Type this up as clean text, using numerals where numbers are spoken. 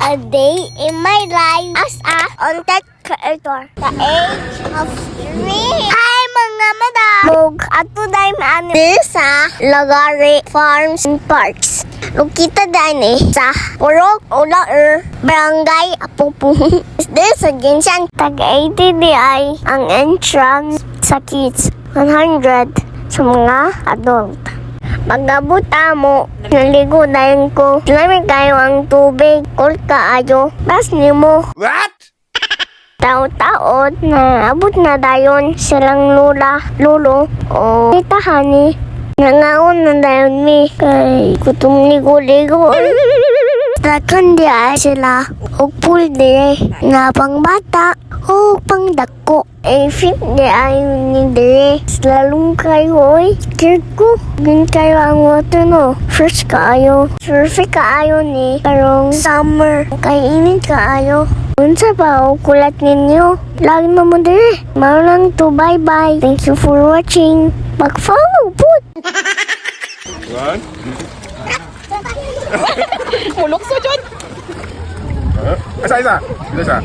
a day in my life as a content creator. The age of 3. Hi mga madam! Ato dahil maano sa Lagari Farms and Parks. Lukita dahil sa Purok Ulaer, Barangay Apupong. This again siya tag-80 di ay ang entrance sa kids. 100 sa mga adult. Pag-abot mo, naligo dahil ko. Lamig kayo ang tubig. Cool kaayo. Bas ni mo. What? Taon-taon na abot na dayon silang lula, lulo o titahani. Nangaon na dayon mi. Kay kutum ligo-ligo. Takan di ay sila. O pool di na pang bata o pang dako. Fit di ay ni dire. Slalong kayo oy. Scared ko. Gin kayo ang water no. Fresh kaayo. Surfy kaayo ni. Karong summer. Kay init kaayo. Unsa pa o kulat ninyo? Lagi mo dire. Mao lang to. Bye-bye. Thank you for watching. Mag-follow po. One. Mulukso, John! Isa. Dito siya.